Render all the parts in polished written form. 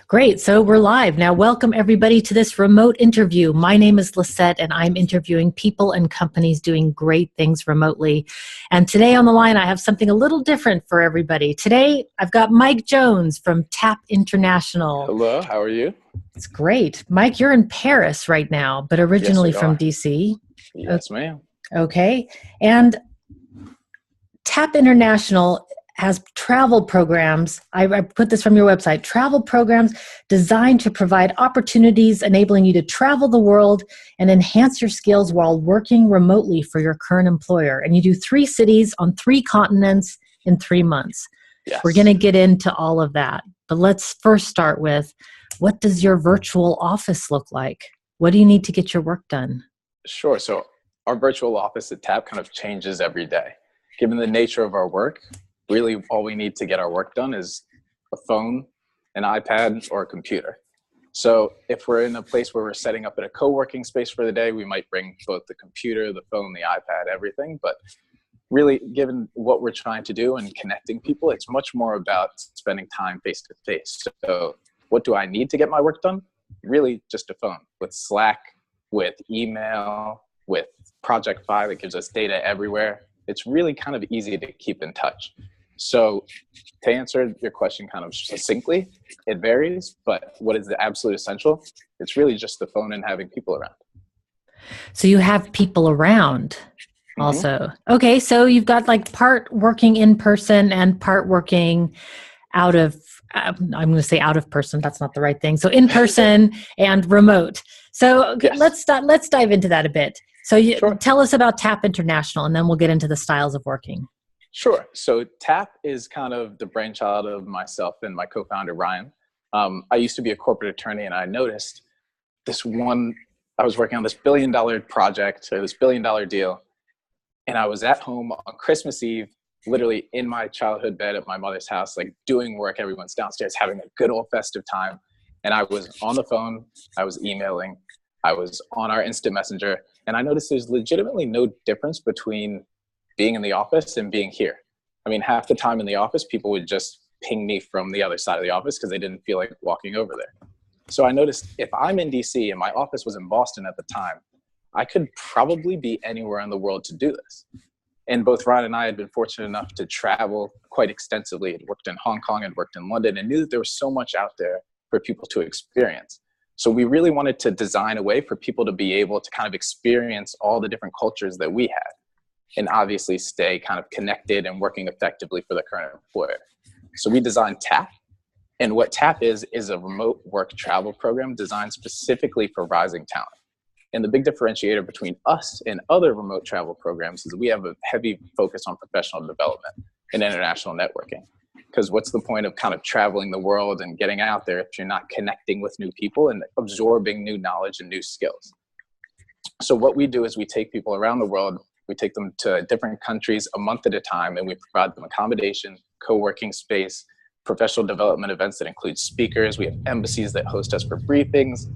Great. So we're live. Now, welcome everybody to this remote interview. My name is Lisette, and I'm interviewing people and companies doing great things remotely. And today on the line, I have something a little different for everybody. Today, I've got Mike Jones from TAP International. Hello, how are you? It's great. Mike, you're in Paris right now, but Yes, originally we from are. DC. Yes, ma'am. Okay. And TAP International has travel programs. I put this from your website. Travel programs designed to provide opportunities enabling you to travel the world and enhance your skills while working remotely for your current employer. And you do 3 cities on 3 continents in 3 months. Yes. We're going to get into all of that. But let's first start with, what does your virtual office look like? What do you need to get your work done? Sure. So our virtual office at TAP kind of changes every day. Given the nature of our work, really all we need to get our work done is a phone, an iPad, or a computer. So if we're in a place where we're setting up in a co-working space for the day, we might bring both the computer, the phone, the iPad, everything. But really, given what we're trying to do and connecting people, it's much more about spending time face to face. So what do I need to get my work done? Really just a phone with Slack, with email, with Project Fi that gives us data everywhere. It's really kind of easy to keep in touch. So to answer your question kind of succinctly, it varies, but what is the absolute essential? It's really just the phone and having people around. So you have people around also. Mm-hmm. Okay, so you've got like part working in person and part working out of, I'm going to say out of person. That's not the right thing. So in person and remote. So Yes. let's dive into that a bit. So Sure. Tell us about TAP International, and then we'll get into the styles of working. Sure. So TAP is kind of the brainchild of myself and my co-founder, Ryan. I used to be a corporate attorney, and I noticed I was working on this $1 billion project, or this $1 billion deal. And I was at home on Christmas Eve, literally in my childhood bed at my mother's house, like doing work. Everyone's downstairs having a good old festive time. And I was on the phone, I was emailing, I was on our instant messenger. And I noticed there's legitimately no difference between being in the office and being here. I mean, half the time in the office, people would just ping me from the other side of the office because they didn't feel like walking over there. So I noticed if I'm in DC and my office was in Boston at the time, I could probably be anywhere in the world to do this. And both Ryan and I had been fortunate enough to travel quite extensively. I'd worked in Hong Kong and worked in London, and knew that there was so much out there for people to experience. So we really wanted to design a way for people to be able to kind of experience all the different cultures that we had, and obviously stay kind of connected and working effectively for the current employer. So we designed TAP. And what TAP is a remote work travel program designed specifically for rising talent. And the big differentiator between us and other remote travel programs is we have a heavy focus on professional development and international networking. Because what's the point of kind of traveling the world and getting out there if you're not connecting with new people and absorbing new knowledge and new skills? So what we do is we take people around the world, we take them to different countries a month at a time, and we provide them accommodation, co-working space, professional development events that include speakers. We have embassies that host us for briefings.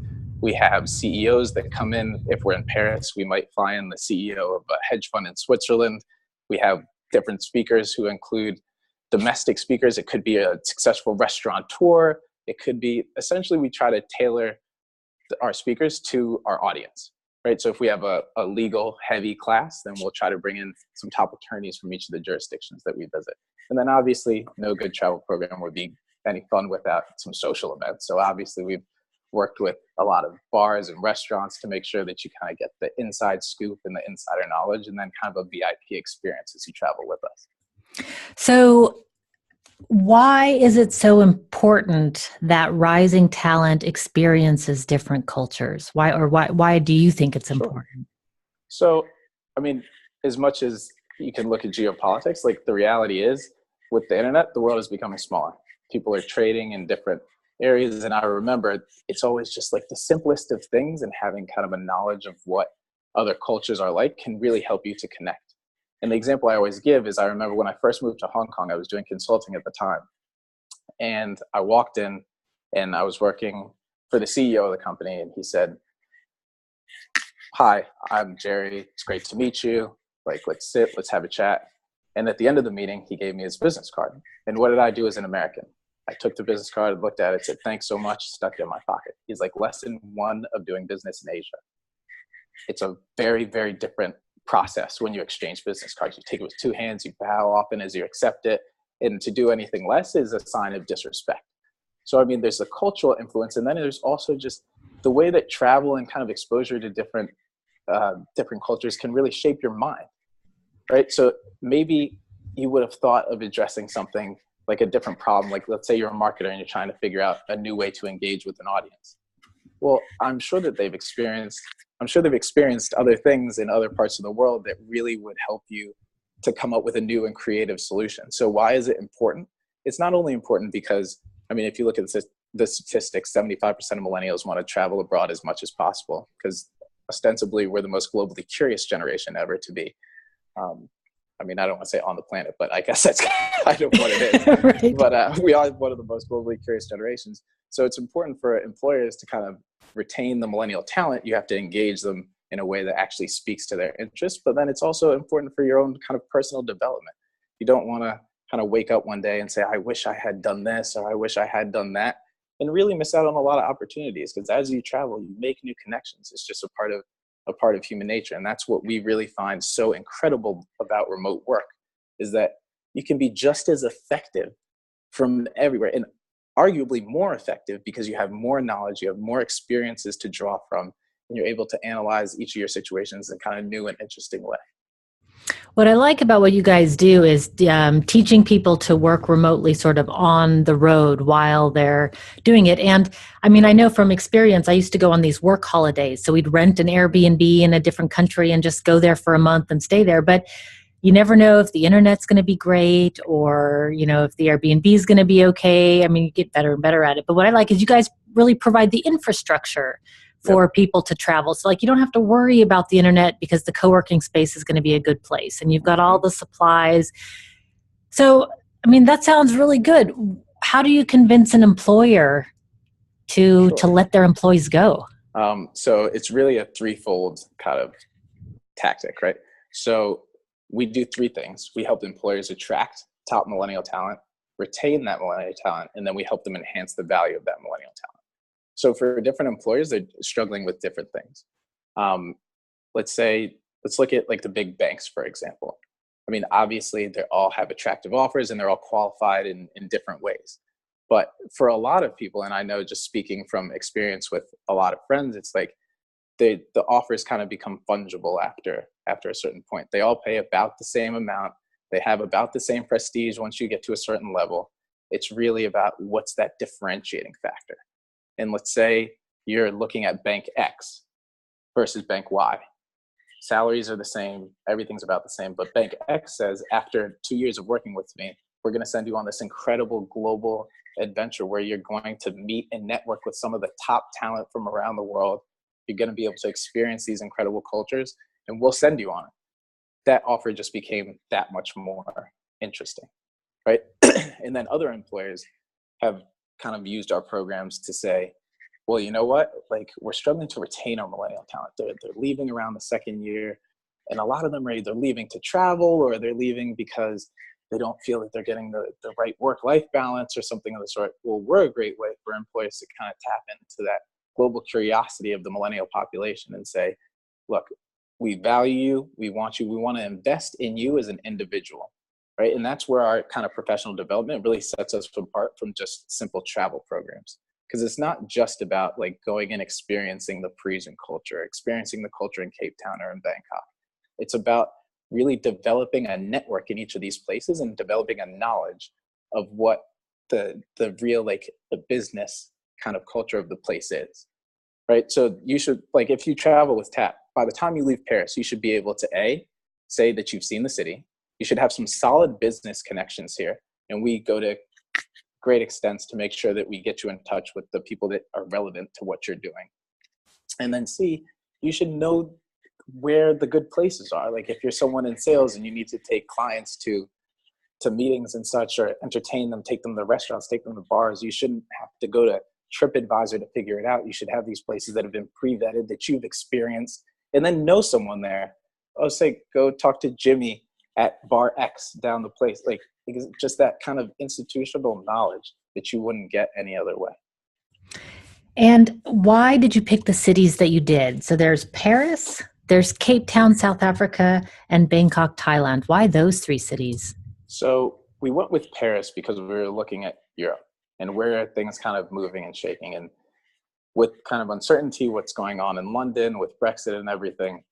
We have CEOs that come in. If we're in Paris, we might fly in the CEO of a hedge fund in Switzerland. We have different speakers who include domestic speakers. It could be a successful restaurateur. It could be, essentially, we try to tailor our speakers to our audience, right? So if we have a legal heavy class, then we'll try to bring in some top attorneys from each of the jurisdictions that we visit. And then obviously, no good travel program would be any fun without some social events. So obviously, we've worked with a lot of bars and restaurants to make sure that you kind of get the inside scoop and the insider knowledge, and then kind of a VIP experience as you travel with us. So why is it so important that rising talent experiences different cultures? Why do you think it's important? So, I mean, as much as you can look at geopolitics, like the reality is with the internet, the world is becoming smaller. People are trading in different areas. And I remember it's always just like the simplest of things, and having kind of a knowledge of what other cultures are like can really help you to connect. And the example I always give is I remember when I first moved to Hong Kong, I was doing consulting at the time. And I walked in and I was working for the CEO of the company. And he said, "Hi, I'm Jerry. It's great to meet you. Like, let's sit, let's have a chat." And at the end of the meeting, he gave me his business card. And what did I do as an American? I took the business card, looked at it, said, thanks so much, stuck it in my pocket. He's like, lesson one of doing business in Asia. It's a very, very different process when you exchange business cards. You take it with two hands, you bow often as you accept it. And to do anything less is a sign of disrespect. So, I mean, there's the cultural influence. And then there's also just the way that travel and kind of exposure to different cultures can really shape your mind, right? So maybe you would have thought of addressing something like a different problem. Like, let's say you're a marketer and you're trying to figure out a new way to engage with an audience. Well, I'm sure they've experienced other things in other parts of the world that really would help you to come up with a new and creative solution. So why is it important? It's not only important because, I mean, if you look at the statistics, 75% of millennials want to travel abroad as much as possible because ostensibly we're the most globally curious generation ever to be. I mean, I don't want to say on the planet, but I guess that's kind of what it is. Right. But we are one of the most globally curious generations. So it's important for employers to kind of retain the millennial talent. You have to engage them in a way that actually speaks to their interests. But then it's also important for your own kind of personal development. You don't want to kind of wake up one day and say, I wish I had done this, or I wish I had done that, and really miss out on a lot of opportunities. Because as you travel, you make new connections. It's just a part of human nature. And that's what we really find so incredible about remote work, is that you can be just as effective from everywhere, and arguably more effective because you have more knowledge, you have more experiences to draw from, and you're able to analyze each of your situations in kind of new and interesting way. What I like about what you guys do is teaching people to work remotely sort of on the road while they're doing it. And I mean, I know from experience, I used to go on these work holidays. So we'd rent an Airbnb in a different country and just go there for a month and stay there. But you never know if the internet's going to be great, or, you know, if the Airbnb is going to be okay. I mean, you get better and better at it. But what I like is you guys really provide the infrastructure for people to travel. So like, you don't have to worry about the internet because the co-working space is going to be a good place and you've got all the supplies. So, I mean, that sounds really good. How do you convince an employer to let their employees go? So it's really a threefold kind of tactic, right? So we do three things. We help employers attract top millennial talent, retain that millennial talent, and then we help them enhance the value of that millennial talent. So for different employers, they're struggling with different things. Let's look at like the big banks, for example. I mean, obviously they all have attractive offers and they're all qualified in different ways. But for a lot of people, and I know just speaking from experience with a lot of friends, it's like the offers kind of become fungible after a certain point. They all pay about the same amount. They have about the same prestige once you get to a certain level. It's really about what's that differentiating factor. And let's say you're looking at bank X versus bank Y. Salaries are the same, everything's about the same, but bank X says, after 2 years of working with me, we're going to send you on this incredible global adventure where you're going to meet and network with some of the top talent from around the world. You're going to be able to experience these incredible cultures, and we'll send you on it. That offer just became that much more interesting, right? And then other employers have kind of used our programs to say, well, you know what? Like, we're struggling to retain our millennial talent. They're leaving around the second year, and a lot of them are either leaving to travel or they're leaving because they don't feel that they're getting the right work-life balance or something of the sort. Well, we're a great way for employers to kind of tap into that global curiosity of the millennial population and say, look, we value you, we want you, we want to invest in you as an individual. Right. And that's where our kind of professional development really sets us apart from just simple travel programs. Because it's not just about like going and experiencing the Parisian culture, experiencing the culture in Cape Town or in Bangkok. It's about really developing a network in each of these places and developing a knowledge of what the real, like, the business kind of culture of the place is. Right. So you should, like, if you travel with TAP, by the time you leave Paris, you should be able to say that you've seen the city. You should have some solid business connections here. And we go to great extents to make sure that we get you in touch with the people that are relevant to what you're doing. And then C, you should know where the good places are. Like, if you're someone in sales and you need to take clients to meetings and such, or entertain them, take them to restaurants, take them to bars, you shouldn't have to go to TripAdvisor to figure it out. You should have these places that have been pre-vetted, that you've experienced, and then know someone there. Oh, say, go talk to Jimmy at bar X down the place. Like, just that kind of institutional knowledge that you wouldn't get any other way. And why did you pick the cities that you did? So there's Paris, there's Cape Town, South Africa, and Bangkok, Thailand. Why those three cities? So we went with Paris because we were looking at Europe and where are things kind of moving and shaking. And with kind of uncertainty, what's going on in London with Brexit and everything,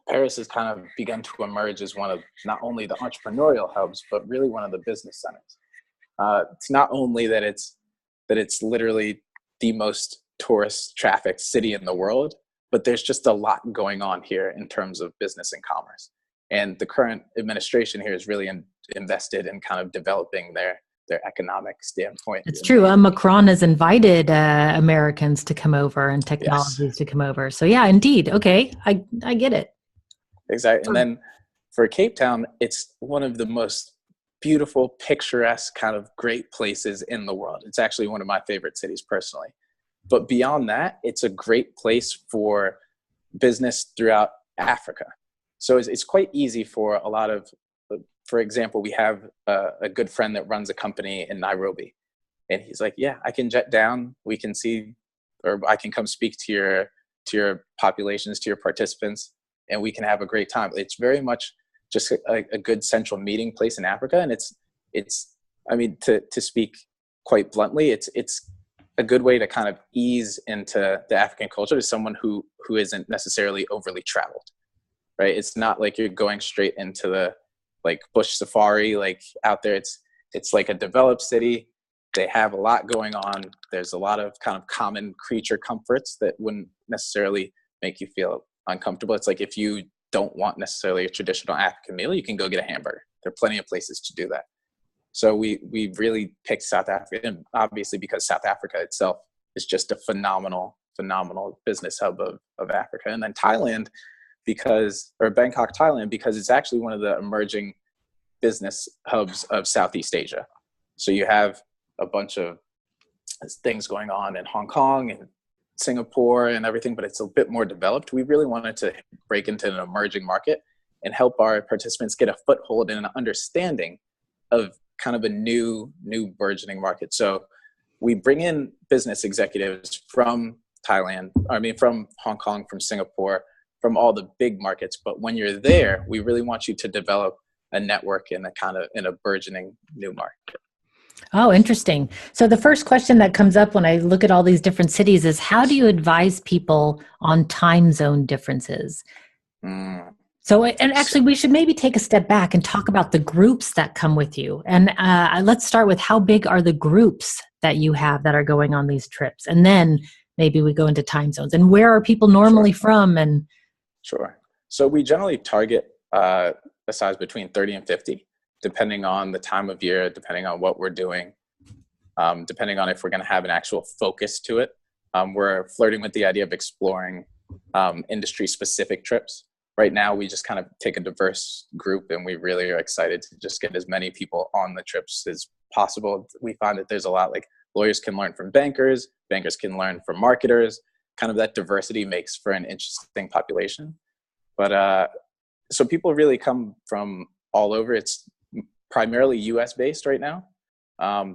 Paris has kind of begun to emerge as one of not only the entrepreneurial hubs, but really one of the business centers. It's not only that it's literally the most tourist trafficked city in the world, but there's just a lot going on here in terms of business and commerce. And the current administration here is really invested in kind of developing their economic standpoint. It's true. Macron has invited Americans to come over and technologies to come over. So yeah, indeed. Okay, I get it. Exactly. And then for Cape Town, it's one of the most beautiful, picturesque, kind of great places in the world. It's actually one of my favorite cities personally. But beyond that, it's a great place for business throughout Africa. So it's quite easy for a lot of, for example, we have a good friend that runs a company in Nairobi. And he's like, yeah, I can jet down. We can see, or I can come speak to your populations, to your participants, and we can have a great time. It's very much just a good central meeting place in Africa. And it's I mean, to speak quite bluntly, it's a good way to kind of ease into the African culture to someone who isn't necessarily overly traveled, right? It's not like you're going straight into the like bush safari, like out there. It's like a developed city. They have a lot going on. There's a lot of kind of common creature comforts that wouldn't necessarily make you feel uncomfortable. It's like if you don't want necessarily a traditional African meal, you can go get a hamburger. There are plenty of places to do that. So we really picked South Africa, and obviously because South Africa itself is just a phenomenal business hub of Africa. And then Thailand, Bangkok, Thailand, because it's actually one of the emerging business hubs of Southeast Asia. So you have a bunch of things going on in Hong Kong and Singapore and everything, but it's a bit more developed. We really wanted to break into an emerging market and help our participants get a foothold and an understanding of kind of a new burgeoning market. So we bring in business executives from from Hong Kong, from Singapore, from all the big markets. But when you're there, we really want you to develop a network in a burgeoning new market. Oh, interesting. So the first question that comes up when I look at all these different cities is, how do you advise people on time zone differences? So, and actually, we should maybe take a step back and talk about the groups that come with you. And let's start with, how big are the groups that you have that are going on these trips? And then maybe we go into time zones. And where are people normally from? And Sure. So we generally target a size between 30 and 50, depending on the time of year, depending on what we're doing, depending on if we're going to have an actual focus to it. We're flirting with the idea of exploring industry-specific trips. Right now, we just kind of take a diverse group, and we really are excited to just get as many people on the trips as possible. We find that there's a lot, like lawyers can learn from bankers can learn from marketers. Kind of that diversity makes for an interesting population. But so people really come from all over. It's primarily US based right now.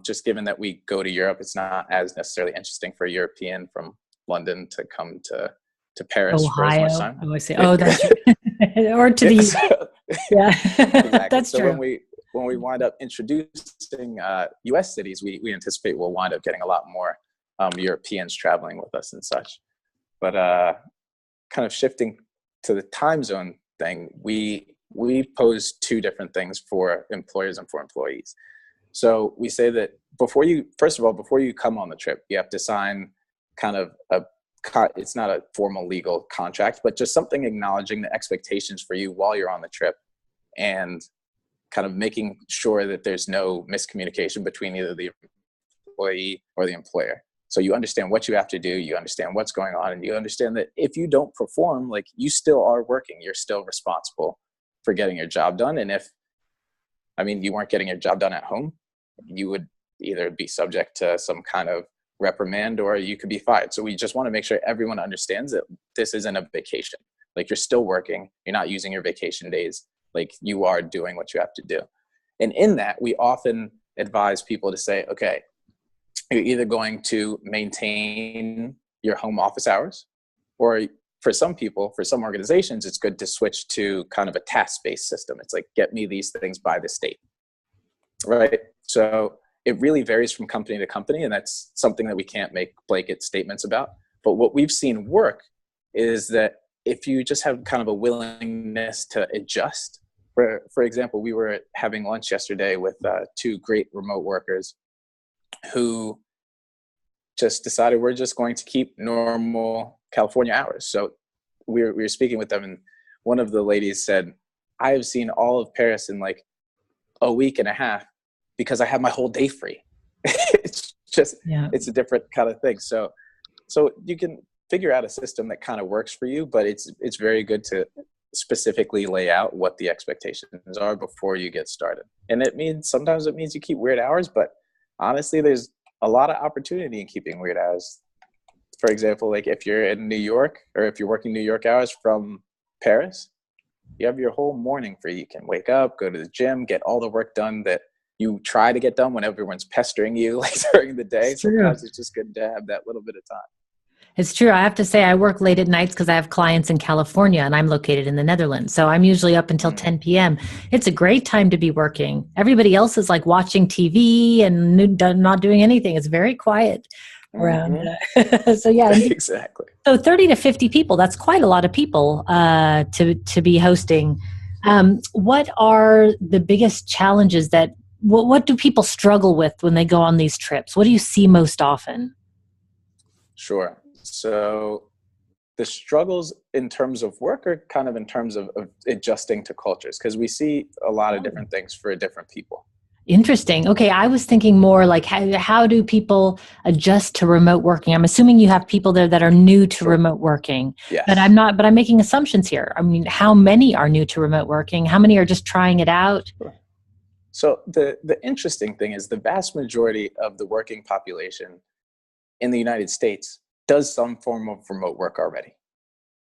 Just given that we go to Europe, it's not as necessarily interesting for a European from London to come to Paris Ohio. For as much time. Oh, I see. Oh, that's or to the yeah. Exactly. That's so true. When we wind up introducing US cities, we anticipate we'll wind up getting a lot more Europeans traveling with us and such. But kind of shifting to the time zone thing, we pose two different things for employers and for employees. So we say that before you come on the trip, you have to sign kind of it's not a formal legal contract, but just something acknowledging the expectations for you while you're on the trip, and kind of making sure that there's no miscommunication between either the employee or the employer. So you understand what you have to do, you understand what's going on, and you understand that if you don't perform, like, you still are working, you're still responsible for getting your job done. And if, you weren't getting your job done at home, you would either be subject to some kind of reprimand or you could be fired. So we just want to make sure everyone understands that this isn't a vacation. Like, you're still working, you're not using your vacation days, like, you are doing what you have to do. And in that, we often advise people to say, okay, you're either going to maintain your home office hours, or for some people, for some organizations, it's good to switch to kind of a task-based system. It's like, get me these things by the state, right? So it really varies from company to company, and that's something that we can't make blanket statements about. But what we've seen work is that if you just have kind of a willingness to adjust. For example, we were having lunch yesterday with two great remote workers who just decided we're just going to keep normal California hours. So we were speaking with them, and one of the ladies said, I have seen all of Paris in like a week and a half because I have my whole day free. It's just, it's a different kind of thing. So you can figure out a system that kind of works for you, but it's very good to specifically lay out what the expectations are before you get started. And sometimes it means you keep weird hours, but honestly, there's a lot of opportunity in keeping weird hours. For example, like if you're in New York, or if you're working New York hours from Paris, you have your whole morning free. You can wake up, go to the gym, get all the work done that you try to get done when everyone's pestering you like during the day. Sometimes it's just good to have that little bit of time. It's true. I have to say I work late at nights because I have clients in California and I'm located in the Netherlands. So I'm usually up until 10 p.m. It's a great time to be working. Everybody else is like watching TV and not doing anything. It's very quiet around. So yeah. Exactly. So 30 to 50 people, that's quite a lot of people to be hosting. What are the biggest challenges what do people struggle with when they go on these trips? What do you see most often? Sure. So the struggles in terms of work are kind of in terms of adjusting to cultures, because we see a lot of different things for different people. Interesting. Okay, I was thinking more like how do people adjust to remote working? I'm assuming you have people there that are new to remote working. Yes. But I'm making assumptions here. I mean, how many are new to remote working? How many are just trying it out? Sure. So the interesting thing is the vast majority of the working population in the United States does some form of remote work already.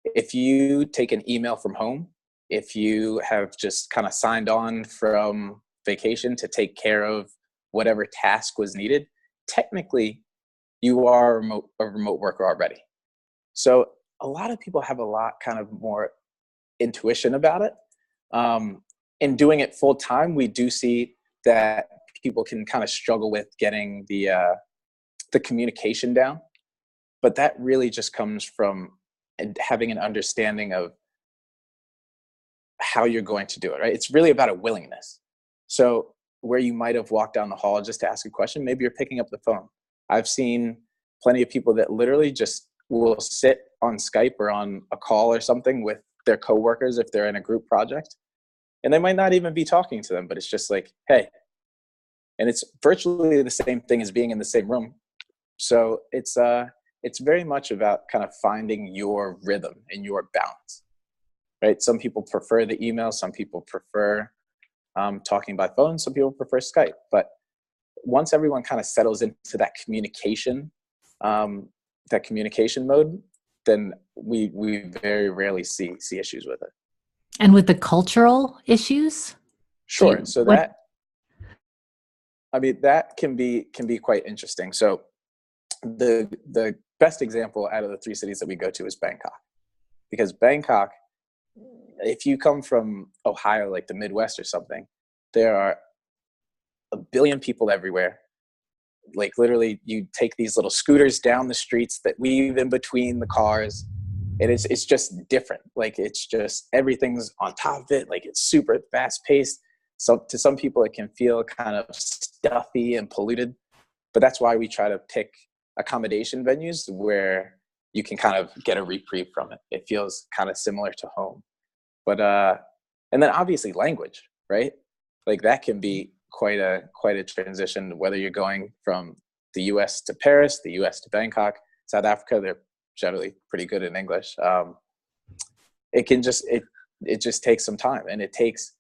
If you take an email from home, if you have just kind of signed on from vacation to take care of whatever task was needed, technically you are a remote worker already. So a lot of people have a lot kind of more intuition about it. In doing it full time, we do see that people can kind of struggle with getting the communication down. But that really just comes from having an understanding of how you're going to do it, right? It's really about a willingness. So where you might have walked down the hall just to ask a question, maybe you're picking up the phone. I've seen plenty of people that literally just will sit on Skype or on a call or something with their coworkers if they're in a group project. And they might not even be talking to them, but it's just like, hey. And it's virtually the same thing as being in the same room. So it's very much about kind of finding your rhythm and your balance, right? Some people prefer the email. Some people prefer talking by phone. Some people prefer Skype. But once everyone kind of settles into that communication mode, then we very rarely see issues with it. And with the cultural issues? Sure. So that can be quite interesting. So the best example out of the three cities that we go to is Bangkok, because Bangkok, if you come from Ohio, like the Midwest or something, there are a billion people everywhere. Like literally you take these little scooters down the streets that weave in between the cars. And it's just different. Like it's just, everything's on top of it. Like it's super fast paced. So to some people it can feel kind of stuffy and polluted, but that's why we try to pick accommodation venues where you can kind of get a reprieve from it. It feels kind of similar to home. But and then obviously language, right? Like that can be quite a transition, whether you're going from the US to Paris, the US to Bangkok, South Africa, they're generally pretty good in English. It just takes some time, and it takes,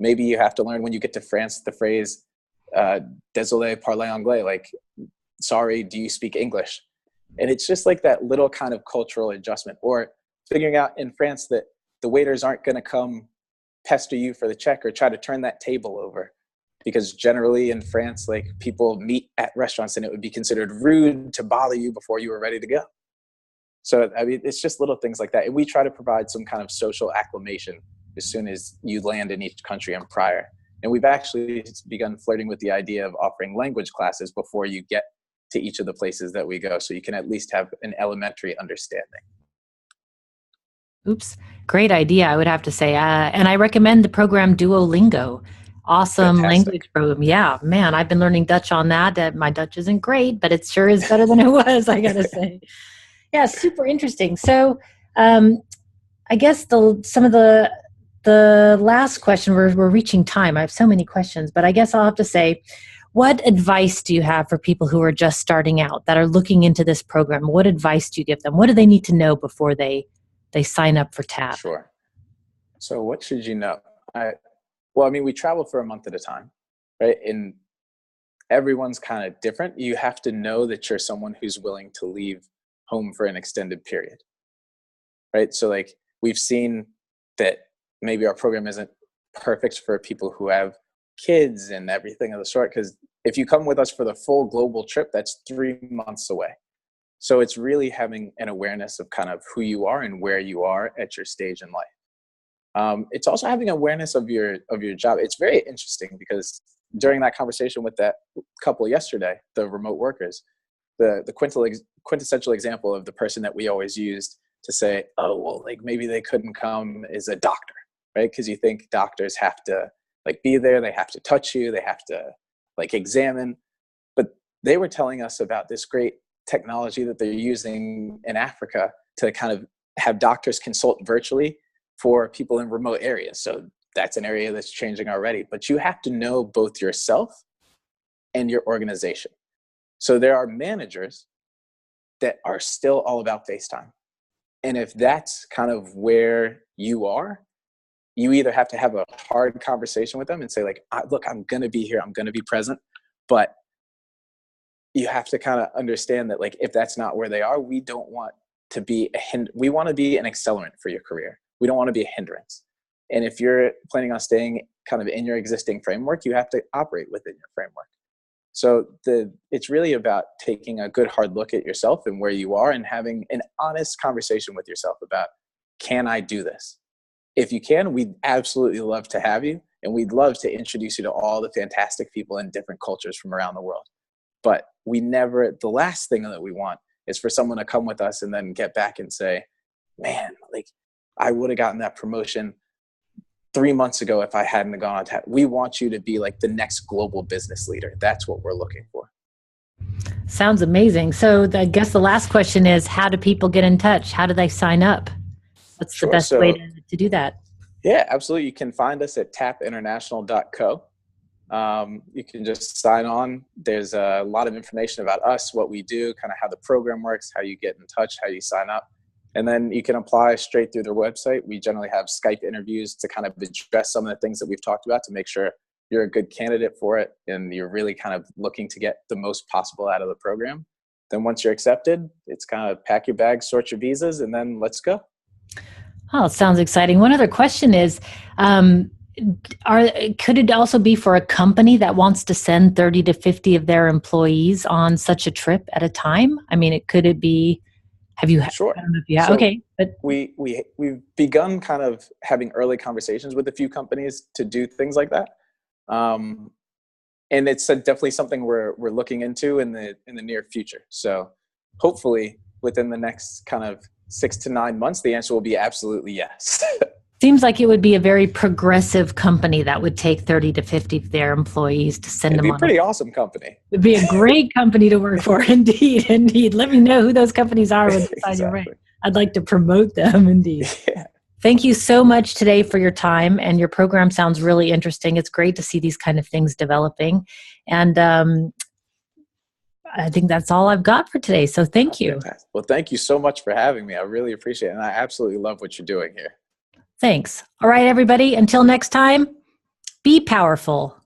maybe you have to learn when you get to France the phrase désolé parler anglais, like sorry, do you speak English? And it's just like that little kind of cultural adjustment, or figuring out in France that the waiters aren't going to come pester you for the check or try to turn that table over. because generally in France, like people meet at restaurants and it would be considered rude to bother you before you were ready to go. So, I mean, it's just little things like that. And we try to provide some kind of social acclimation as soon as you land in each country and prior. And we've actually begun flirting with the idea of offering language classes before you get to each of the places that we go, so you can at least have an elementary understanding. Oops. Great idea, I would have to say. And I recommend the program Duolingo. Awesome Fantastic. language program. Yeah, man, I've been learning Dutch on that. My Dutch isn't great, but it sure is better than it was, I got to say. Yeah, super interesting. So I guess some of the last question, we're reaching time. I have so many questions, but I guess I'll have to say, what advice do you have for people who are just starting out, that are looking into this program? What advice do you give them? What do they need to know before they sign up for TAP? Sure. So what should you know? Well, I mean, we travel for a month at a time, right? And everyone's kind of different. You have to know that you're someone who's willing to leave home for an extended period, right? So like, we've seen that maybe our program isn't perfect for people who have kids and everything of the sort, because if you come with us for the full global trip, that's 3 months away. So it's really having an awareness of kind of who you are and where you are at your stage in life. It's also having awareness of your job. It's very interesting because during that conversation with that couple yesterday, the remote workers, the quintessential example of the person that we always used to say, oh, well, like maybe they couldn't come is a doctor, right? Because you think doctors have to like be there, they have to touch you, they have to like examine. But they were telling us about this great technology that they're using in Africa to kind of have doctors consult virtually for people in remote areas. So that's an area that's changing already. But you have to know both yourself and your organization. So there are managers that are still all about FaceTime. And if that's kind of where you are, you either have to have a hard conversation with them and say like, look, I'm going to be here, I'm going to be present. But you have to kind of understand that like, if that's not where they are, we don't want to be we want to be an accelerant for your career. We don't want to be a hindrance. And if you're planning on staying kind of in your existing framework, you have to operate within your framework. So it's really about taking a good hard look at yourself and where you are and having an honest conversation with yourself about, can I do this? If you can, we'd absolutely love to have you. And we'd love to introduce you to all the fantastic people in different cultures from around the world. But the last thing that we want is for someone to come with us and then get back and say, man, like I would have gotten that promotion 3 months ago if I hadn't gone on TAP. We want you to be like the next global business leader. That's what we're looking for. Sounds amazing. So I guess the last question is, how do people get in touch? How do they sign up? What's the best way to do that? Yeah, absolutely. You can find us at tapinternational.co. You can just sign on. There's a lot of information about us, what we do, kind of how the program works, how you get in touch, how you sign up. And then you can apply straight through their website. We generally have Skype interviews to kind of address some of the things that we've talked about to make sure you're a good candidate for it and you're really kind of looking to get the most possible out of the program. Then once you're accepted, it's kind of pack your bags, sort your visas, and then let's go. Oh, it sounds exciting. One other question is, could it also be for a company that wants to send 30 to 50 of their employees on such a trip at a time? I mean, could it be, have you? Sure. I don't know if you have, so okay. But we've begun kind of having early conversations with a few companies to do things like that. And it's definitely something we're looking into in the near future. So hopefully within the next kind of 6 to 9 months, the answer will be absolutely yes. Seems like it would be a very progressive company that would take 30 to 50 of their employees to send them on. It'd be a pretty awesome company. It'd be a great company to work for. Indeed. Indeed. Let me know who those companies are when they sign your rank. I'd like to promote them. Indeed. Yeah. Thank you so much today for your time, and your program sounds really interesting. It's great to see these kind of things developing. And I think that's all I've got for today. So thank you. Fantastic. Well, thank you so much for having me. I really appreciate it. And I absolutely love what you're doing here. Thanks. All right, everybody. Until next time, be powerful.